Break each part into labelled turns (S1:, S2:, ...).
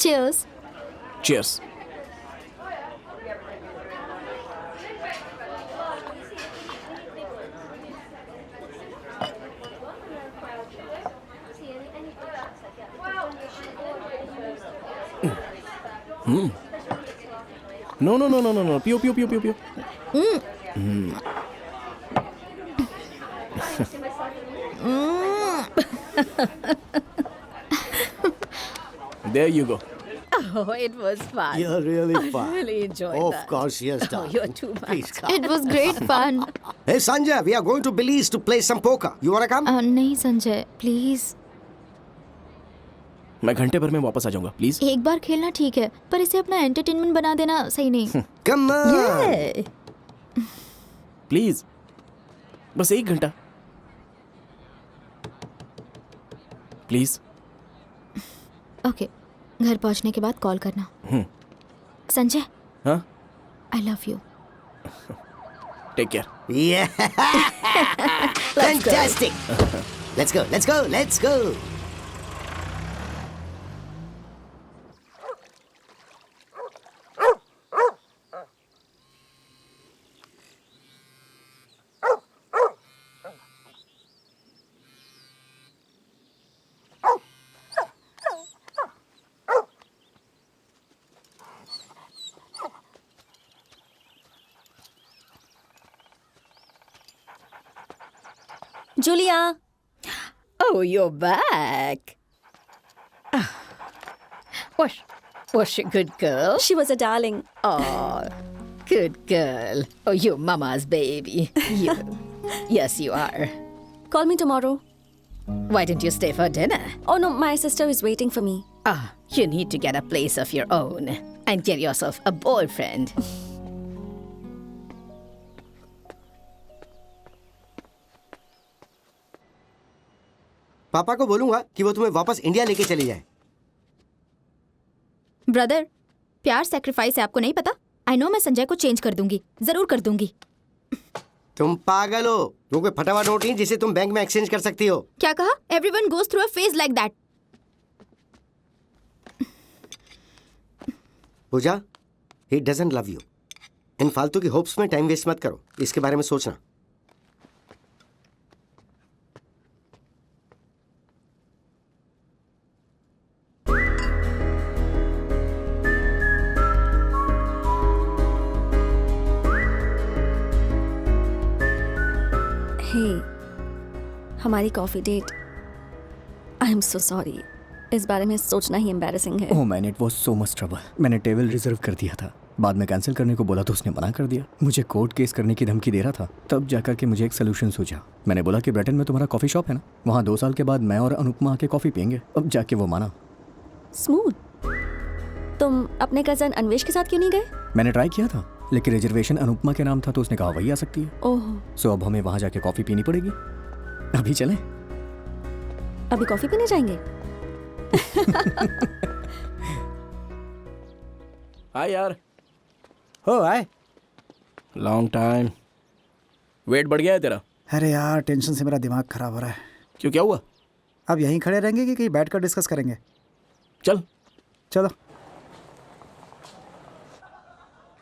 S1: Cheers.
S2: Cheers. No. Piyo. There you go.
S3: Oh, it was fun.
S4: You're really fun.
S3: I really enjoyed
S4: Of
S3: that.
S4: course, yes,
S3: Oh,
S4: darling.
S3: you're too much.
S4: Please come.
S1: It was great fun.
S4: Hey, Sanjay, we are going to Billy's to play some poker. You wanna come?
S1: नहीं Sanjay, please.
S2: मैं घंटे भर में वापस आ जाऊंगा, please.
S1: एक बार खेलना ठीक है, पर इसे अपना एंटरटेनमेंट बना देना सही नहीं.
S4: Come on.
S3: Yeah.
S2: प्लीज. बस 1 घंटा. प्लीज.
S1: ओके, घर पहुंचने के बाद कॉल करना. संजय,
S2: हाँ?
S1: I love you.
S2: Take care.
S4: Yeah. Fantastic. Let's go.
S5: Julia.
S3: Oh, you're back. Was she a good girl?
S5: She was a darling.
S3: Oh, good girl. Oh, you mama's baby. You. Yes, you are.
S5: Call me tomorrow.
S3: Why didn't you stay for dinner?
S5: Oh no, my sister is waiting for me.
S3: You need to get a place of your own and get yourself a boyfriend.
S4: पापा को बोलूंगा कि वो तुम्हें वापस India लेके चली जाए.
S1: ब्रदर, प्यार सेक्रीफाइस है, आपको नहीं पता? आई नो, मैं संजय को चेंज कर दूंगी, जरूर कर दूंगी.
S4: तुम पागल हो. वो कोई फटा हुआ नोट नहीं जिसे तुम बैंक में एक्सचेंज कर सकती हो.
S1: क्या कहा? Everyone goes through a phase like that.
S4: Puja, he doesn't love you. इन फालतू की होप्स में टाइम वेस्ट मत करो. इसके बारे में सोचना.
S5: Hey, हमारी coffee date. I am so sorry. इस बारे में सोचना ही एम्बैरेसिंग है.
S6: Oh man, it was so much trouble. मैंने टेबल रिजर्व कर दिया था, बाद में कैंसिल करने को बोला तो उसने मना कर दिया. मुझे कोर्ट केस करने की धमकी दे रहा था. तब जाकर के मुझे एक सोल्यूशन सूझा. मैंने बोला कि ब्रिटेन में तुम्हारा कॉफ़ी शॉप है ना, वहाँ 2 साल के बाद मैं और अनुपमा आके कॉफ़ी पियेंगे. अब जाके वो माना.
S5: स्मूथ. तुम अपने कजन अन्वेश के साथ क्यों नहीं गए?
S6: मैंने ट्राई किया था, लेकिन रिजर्वेशन अनुपमा के नाम था तो उसने कहा वही आ सकती है.
S5: ओह,
S6: सो अब हमें वहाँ जाके कॉफ़ी पीनी पड़ेगी. अभी चलें?
S5: अभी कॉफी पीने जाएंगे?
S2: हाय यार.
S7: हो आए.
S2: Long time. वेट बढ़ गया है तेरा?
S7: अरे यार, टेंशन से मेरा दिमाग खराब हो रहा है.
S2: क्यों, क्या हुआ?
S7: अब यहीं खड़े रहेंगे कि कहीं बैठकर डिस्कस करेंगे?
S2: चल.
S7: चलो.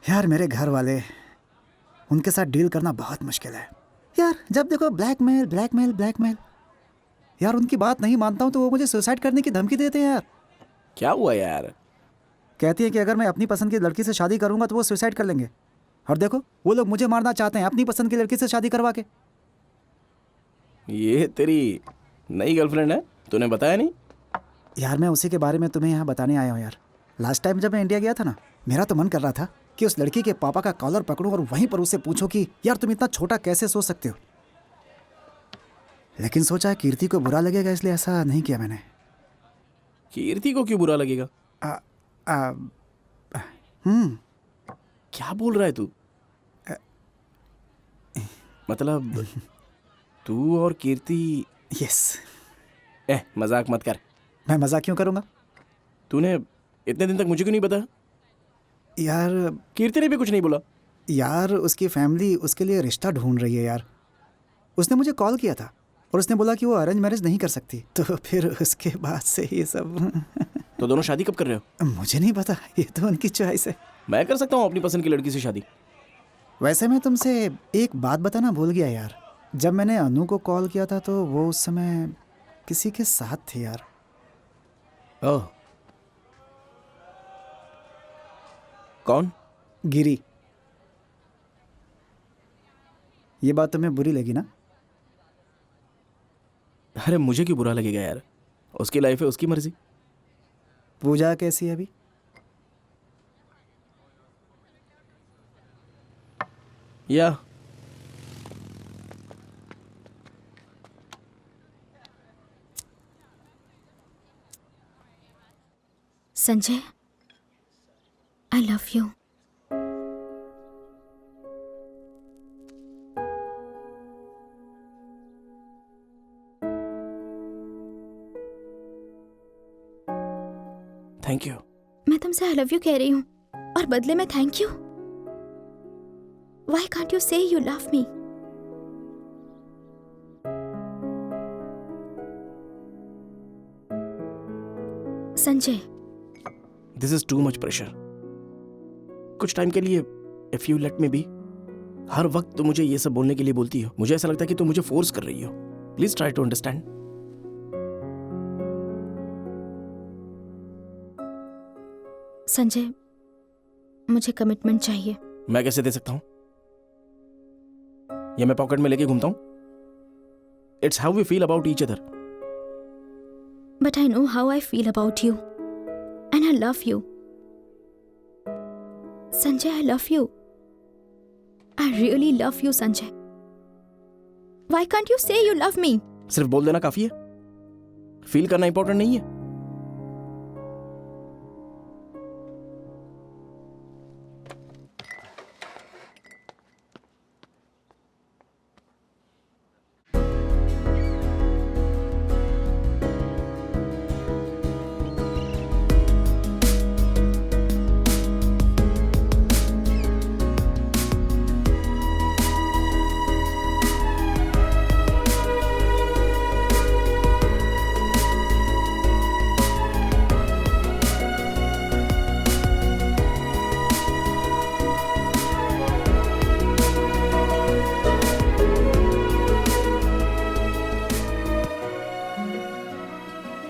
S7: यार मेरे घर वाले, उनके साथ डील करना बहुत मुश्किल है यार. जब देखो ब्लैकमेल. यार उनकी बात नहीं मानता हूँ तो वो मुझे सुसाइड करने की धमकी देते हैं यार.
S2: क्या हुआ यार?
S7: कहती है कि अगर मैं अपनी पसंद की लड़की से शादी करूंगा तो वो सुसाइड कर लेंगे. और देखो, वो लोग मुझे मारना चाहते हैं अपनी पसंद की लड़की से शादी करवा के.
S2: ये तेरी नई गर्लफ्रेंड है? तूने बताया नहीं?
S7: यार मैं उसी के बारे में तुम्हें यहाँ बताने आया हूँ यार. लास्ट टाइम जब मैं इंडिया गया था ना, मेरा तो मन कर रहा था कि उस लड़की के पापा का कॉलर पकड़ूं और वहीं पर उससे पूछूं कि यार तुम इतना छोटा कैसे सोच सकते हो. लेकिन सोचा कीर्ति को बुरा लगेगा, इसलिए ऐसा नहीं किया मैंने.
S2: कीर्ति को क्यों बुरा लगेगा? क्या बोल रहा है तू? मतलब तू और कीर्ति?
S7: यस.
S2: मजाक मत कर.
S7: मैं मजाक क्यों करूँगा?
S2: तूने इतने दिन तक मुझे क्यों नहीं बताया?
S7: यार
S2: कीर्ति ने भी कुछ नहीं बोला?
S7: यार उसकी फैमिली उसके लिए रिश्ता ढूंढ रही है यार. उसने मुझे कॉल किया था और उसने बोला कि वो अरेंज मैरिज नहीं कर सकती. तो फिर उसके बाद से ये सब.
S2: तो दोनों शादी कब कर रहे हो?
S7: मुझे नहीं पता, ये तो उनकी चॉइस है।
S2: मैं कर सकता हूँ अपनी पसंद की लड़की से शादी।
S7: वैसे मैं तुमसे एक बात बताना भूल गया यार। जब मैंने अनु को कॉल किया था तो वो उस समय किसी के साथ थी यार।
S2: ओह, कौन?
S7: गिरी। ये बात तुम्हें बुरी लगी ना?
S2: अरे मुझे क्यों बुरा लगेगा यार, उसकी लाइफ है, उसकी मर्जी।
S7: पूजा कैसी है अभी?
S2: या
S1: संजय, आई लव यू।
S2: Thank you.
S1: मैं तुमसे आई लव यू कह रही हूँ और बदले में thank you. Why can't you say you love me? Sanjay,
S2: this is too much pressure. कुछ टाइम के लिए if you let me be. हर वक्त तुम मुझे ये सब बोलने के लिए बोलती हो, मुझे ऐसा लगता है कि तुम मुझे फोर्स कर रही हो। Please try to understand.
S1: Sanjay, मुझे कमिटमेंट चाहिए।
S2: मैं कैसे दे सकता हूं? या मैं पॉकेट में लेके घूमता हूं? It's how we feel about each other.
S1: But I know how I feel about you. And I love you. Sanjay, I love you. I really love you, Sanjay. Why can't you say you love me?
S2: सिर्फ बोल देना काफी है? Feel करना important नहीं है?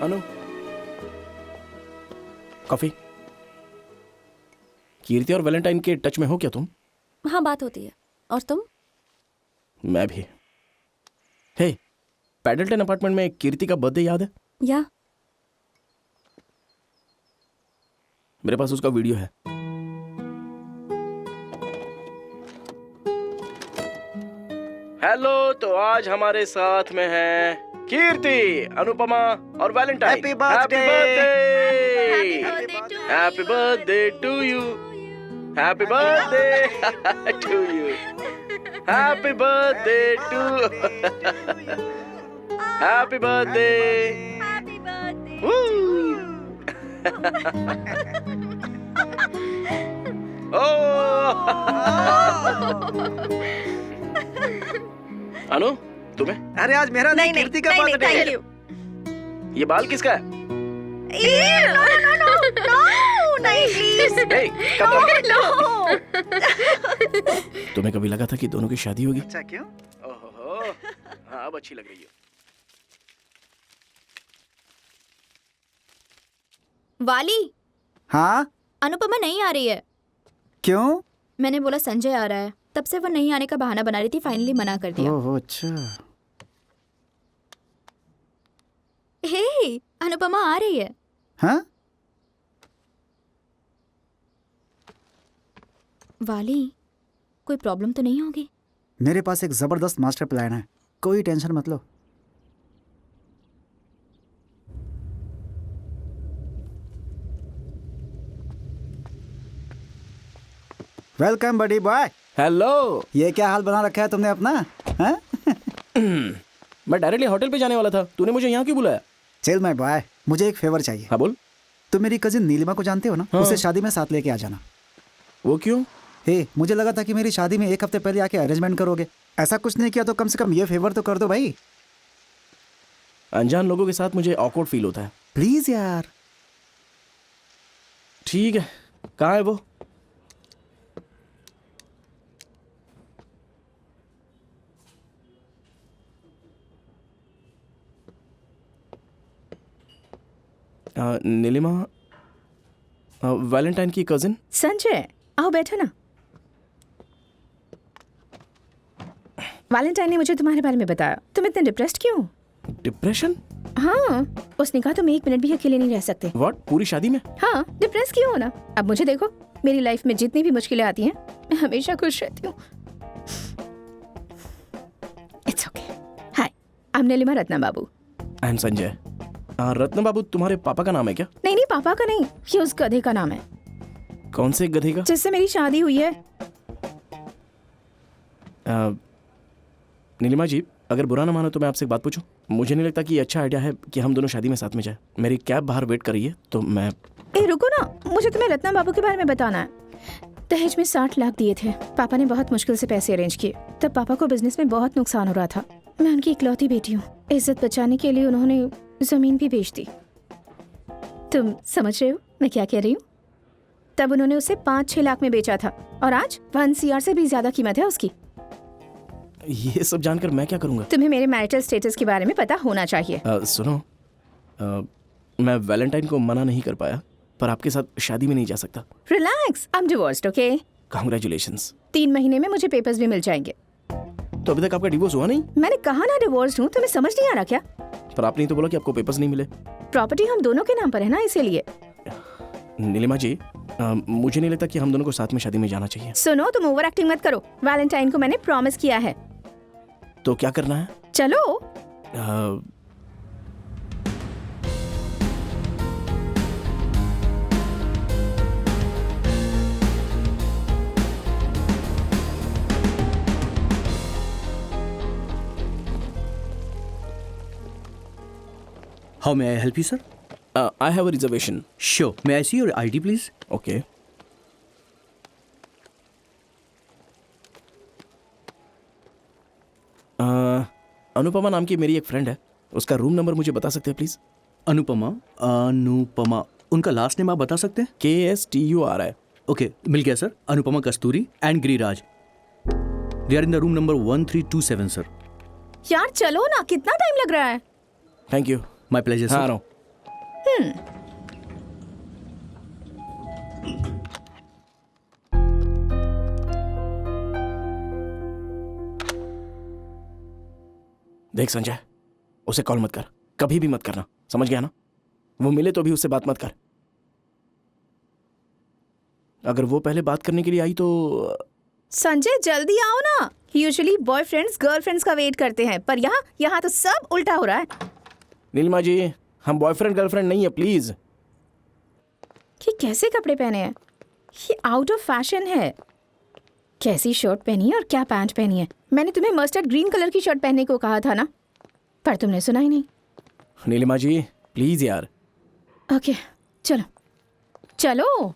S2: अनु, coffee. कीर्ति और Valentine के टच में हो क्या तुम?
S5: हाँ, बात होती है। और तुम?
S2: मैं भी। हे, पैडल्टन अपार्टमेंट में कीर्ति का बर्थडे याद है?
S5: या
S2: मेरे पास उसका वीडियो है। हेलो, तो आज हमारे साथ में है कीर्ति, अनुपमा और Valentine.
S7: Happy birthday!
S2: Happy birthday to you. Happy birthday to you. Happy birthday to. Happy birthday. Anu, तुम्हें?
S7: अरे आज मेरा नहीं, कीर्ति का बर्थडे है।
S2: ये बाल किसका है? Hey, come on. तुम्हें कभी लगा था कि दोनों की शादी होगी?
S7: अच्छा, क्यों?
S2: ओहो, हाँ, अब अच्छी लग रही है।
S1: वाली,
S7: हाँ,
S1: अनुपमा नहीं आ रही है।
S7: क्यों?
S1: मैंने बोला संजय आ रहा है, तब से वो नहीं आने का बहाना बना रही थी, फाइनली मना कर दिया।
S7: ओह अच्छा।
S1: हे, अनुपमा आ रही है।
S7: हाँ?
S1: वाली, कोई प्रॉब्लम तो नहीं होगी?
S7: मेरे पास एक जबरदस्त मास्टर प्लान है, कोई टेंशन मत लो। वेलकम बडी बॉय।
S2: हेलो।
S7: ये क्या हाल बना रखा है तुमने अपना? हाँ?
S2: मैं डायरेक्टली होटल पे जाने वाला था, तूने मुझे यहाँ क्यों बुलाया?
S7: चल माय बॉय, मुझे एक फेवर चाहिए।
S2: हाँ बोल।
S7: तुम मेरी कजिन नीलिमा को जानते हो ना?
S2: हाँ।
S7: उसे शादी में साथ लेके आ जाना।
S2: वो क्यों?
S7: हे, मुझे लगा था कि मेरी शादी में एक हफ्ते पहले आके अरेंजमेंट करोगे। ऐसा कुछ नहीं किया तो कम से कम ये फेवर तो कर दो भाई।
S2: अनजान लोगों के साथ मुझे ऑकवर्ड फील होता है।
S7: प्लीज यार।
S2: ठीक है, कहाँ है वो? नीलिमा, वैलेंटाइन की कजिन।
S3: संजय, आओ बैठो ना। वैलेंटाइन ने मुझे तुम्हारे बारे में बताया। तुम इतने डिप्रेस्ड क्यों?
S2: डिप्रेशन?
S3: हाँ, उसने कहा तुम एक मिनट भी अकेले नहीं रह सकते।
S2: व्हाट? पूरी शादी में?
S3: हाँ, डिप्रेस क्यों होना? अब मुझे देखो, मेरी लाइफ में जितनी भी मुश्किलें आती हैं, मैं हमेशा खुश रहती हूँ। It's okay. Hi, I am Neelima Ratna Babu.
S2: I am Sanjay. Ratna Babu तुम्हारे पापा का नाम है क्या?
S3: नहीं नहीं, पापा का नहीं, ये उस गधे का नाम है
S2: कौन से गधे का?
S3: जिससे मेरी शादी हुई है।
S2: नीलिमा जी, अगर बुरा ना मानो तो मैं आपसे एक बात पूछूं? मुझे नहीं लगता कि ये अच्छा आइडिया है कि हम दोनों शादी में साथ में जाएं। मेरी कैब बाहर वेट कर रही है, तो मैं...
S3: ए रुको ना, मुझे तुम्हें रत्ना बाबू के बारे में बताना है। दहेज में 60 लाख दिए थे। पापा ने बहुत मुश्किल से पैसे अरेंज किए। तब पापा को बिजनेस में बहुत नुकसान हो रहा था। मैं उनकी इकलौती बेटी हूँ। इज्जत बचाने के लिए उन्होंने जमीन भी बेच दी। तुम समझ रहे हो मैं क्या कह रही हूँ? तब उन्होंने उसे 5-6 लाख में बेचा था और आज 1 CR से भी ज्यादा कीमत है उसकी।
S2: ये सब जानकर मैं क्या करूंगा?
S3: तुम्हें मेरे मैरिटल स्टेटस के बारे में पता होना चाहिए।
S2: सुनो, मैं वैलेंटाइन को मना नहीं कर पाया, पर आपके साथ शादी में नहीं जा सकता।
S3: Relax, I am divorced, okay?
S2: Congratulations.
S3: 3 महीने में मुझे पेपर्स भी मिल जाएंगे।
S2: तो अभी तक आपका डिवोर्स हुआ नहीं?
S3: मैंने कहा ना डिवोर्स्ड हूँ, तुम्हें समझ नहीं आ रहा क्या?
S2: पर आपने तो बोला कि आपको पेपर्स नहीं मिले।
S3: प्रॉपर्टी हम दोनों के नाम पर है ना, इसीलिए।
S2: नीलिमा जी, मुझे नहीं लगता कि हम दोनों को साथ में शादी में जाना चाहिए।
S3: सुनो, तुम ओवर एक्टिंग मत करो। वैलेंटाइन को मैंने प्रॉमिस किया है।
S2: तो क्या करना है?
S3: चलो।
S6: How may I help you, sir?
S2: I have a reservation.
S6: Sure. May I see your ID, please?
S2: Okay. Anupama नाम की मेरी एक फ्रेंड है, उसका रूम नंबर मुझे बता सकते हैं प्लीज?
S6: अनुपमा उनका लास्ट नेम आप बता सकते हैं?
S2: KSTURI।
S6: ओके, मिल गया sir. Anupama Kasturi and Giriraj, they are in the room number 1327 sir.
S3: यार चलो ना, कितना टाइम लग रहा है?
S2: Thank you.
S6: माय प्लेजर
S2: हाँ, आ
S6: सर।
S2: रहा हूँ। देख संजय, उसे कॉल मत कर, कभी भी मत करना, समझ गया ना? वो मिले तो भी उससे बात मत कर। अगर वो पहले बात करने के लिए आई तो...
S3: संजय जल्दी आओ ना। यूजुअली बॉयफ्रेंड्स गर्लफ्रेंड्स का वेट करते हैं, पर यहाँ तो सब उल्टा हो रहा है।
S2: नीलिमा जी, हम बॉयफ्रेंड गर्लफ्रेंड नहीं है, प्लीज।
S3: ये कैसे कपड़े पहने हैं? ये आउट ऑफ फैशन है। कैसी शर्ट पहनी है और क्या पैंट पहनी है? मैंने तुम्हें मस्टर्ड ग्रीन कलर की शर्ट पहनने को कहा था ना, पर तुमने सुना ही नहीं।
S2: नीलिमा जी प्लीज यार।
S3: ओके, चलो चलो।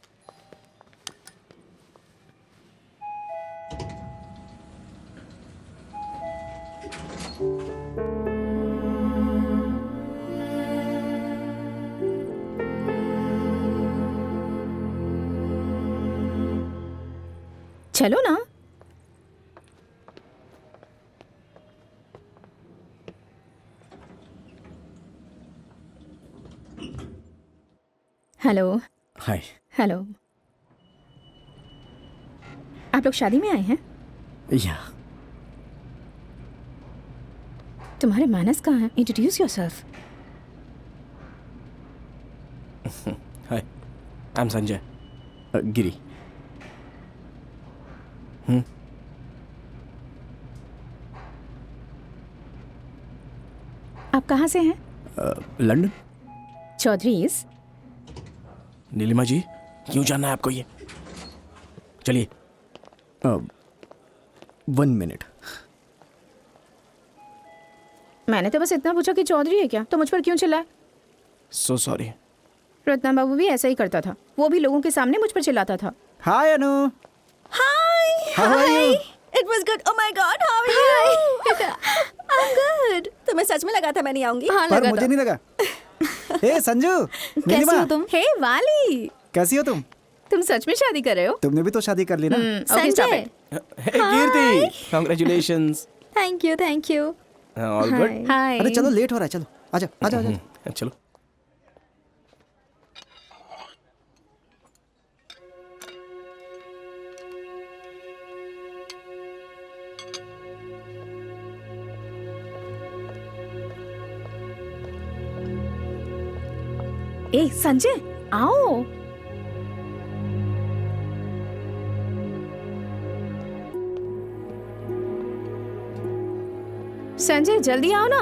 S3: चलो ना। हेलो।
S6: हाय।
S3: हेलो। आप लोग शादी में आए हैं?
S6: या
S3: तुम्हारे मानस कहाँ हैं? Introduce yourself.
S2: Hi, I am Sanjay.
S6: Giri.
S3: आप कहाँ से हैं?
S6: लंदन।
S3: चौधरीज।
S2: नीलिमा जी, क्यों जानना है आपको ये? चलिए।
S6: 1 मिनट।
S3: मैंने तो बस इतना पूछा कि चौधरी है क्या, तो मुझ पर क्यों चिल्लाए?
S2: So sorry.
S3: रत्ना बाबू भी ऐसा ही करता था, वो भी लोगों के सामने मुझ पर चिल्लाता था।
S7: हाय अनु।
S5: Hi.
S7: How are you?
S5: It was good. Oh my God, how are you? I'm good. तुम्हें सच में लगा था मैं नहीं आऊंगी?
S1: हाँ
S7: पर
S1: लगा
S7: मुझे
S1: था।
S7: नहीं लगा। ए संजू,
S1: कैसी
S7: नीलिमा,
S1: हो तुम?
S3: हे वाली,
S7: कैसी हो तुम?
S3: तुम सच में शादी कर रहे हो?
S7: तुमने भी तो शादी कर ली ना?
S3: Okay, stop
S1: Sanjay,
S3: it.
S2: Hey, Kirti, congratulations.
S1: Thank you thank you.
S2: All good?
S3: Hi.
S7: अरे चलो लेट हो रहा है, चलो आजा आजा आजा.
S2: चलो.
S3: ए संजय, आओ. संजय जल्दी आओ ना.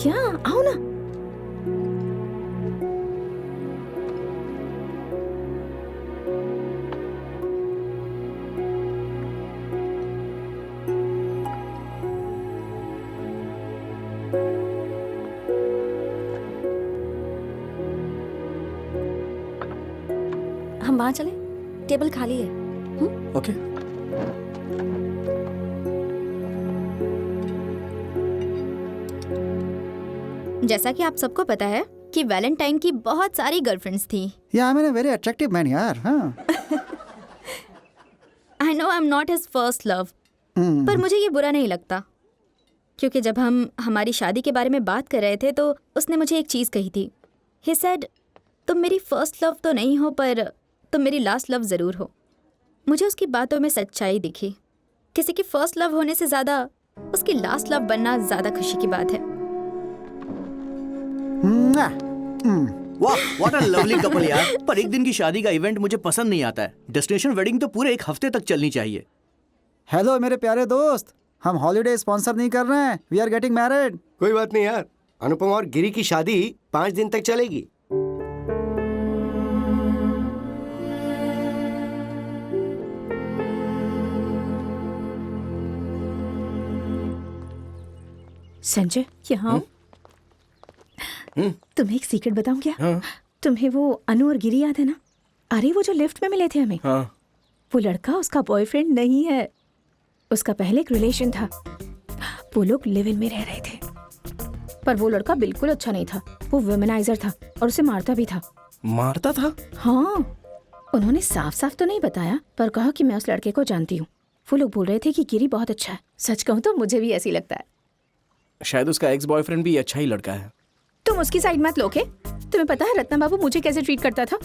S3: क्या? आओ ना.
S5: हम वहाँ चले, टेबल खाली है.
S6: ओके.
S1: जैसा कि आप सबको पता है कि वैलेंटाइन की बहुत सारी गर्लफ्रेंड्स थी.
S7: या मैंने वेरी अट्रैक्टिव मैन यार. हाँ.
S1: I know I am not his first love, पर मुझे ये बुरा नहीं लगता, क्योंकि जब हम हमारी शादी के बारे में बात कर रहे थे तो उसने मुझे एक चीज़ कही थी. ही सेड, तुम मेरी फर्स्ट लव तो नहीं हो, पर तुम मेरी लास्ट लव ज़रूर हो. मुझे उसकी बातों में सच्चाई दिखी. किसी की फर्स्ट लव होने से ज़्यादा उसकी लास्ट लव बनना ज़्यादा खुशी की बात है.
S6: वाह, व्हाट अ लवली कपल यार. पर एक दिन की शादी का इवेंट मुझे पसंद नहीं आता है. डेस्टिनेशन वेडिंग तो पूरे एक हफ्ते तक चलनी चाहिए.
S7: हेलो मेरे प्यारे दोस्त, हम हॉलीडे स्पॉन्सर नहीं कर रहे हैं. We are getting married.
S4: कोई बात नहीं यार, अनुपम और गिरी की शादी 5 दिन तक चलेगी.
S3: संजय यहाँ आओ. तुम्हें एक सीक्रेट बताऊं क्या?
S2: हाँ.
S3: तुम्हें वो अनु और गिरी याद है ना? अरे वो जो लिफ्ट में मिले थे हमें,
S2: हाँ.
S3: वो लड़का उसका बॉयफ्रेंड नहीं है. उसका पहले एक रिलेशन था. वो लोग लिव इन में रह रहे थे, पर वो लड़का बिल्कुल अच्छा नहीं था. वो वुमेनाइजर था और उसे मारता भी था.
S2: मारता था?
S3: हाँ, उन्होंने साफ साफ तो नहीं बताया, पर कहा कि मैं उस लड़के को जानती हूँ. वो लोग बोल रहे थे कि गिरी बहुत अच्छा है. सच कहूँ तो मुझे भी ऐसी लगता है.
S2: शायद उसका एक्स बॉयफ्रेंड भी अच्छा ही लड़का है.
S3: तुम उसकी साइड मत लो. के तुम्हें पता है रत्ना बाबू मुझे कैसे ट्रीट करता था,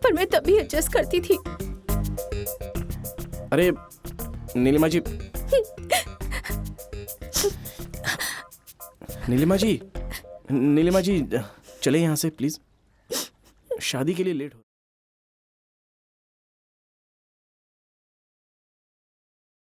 S3: पर मैं तब भी एडजस्ट करती थी.
S2: अरे नीलिमा जी. नीलिमा जी, नीलिमा जी, चले यहाँ से प्लीज. शादी के लिए लेट हो.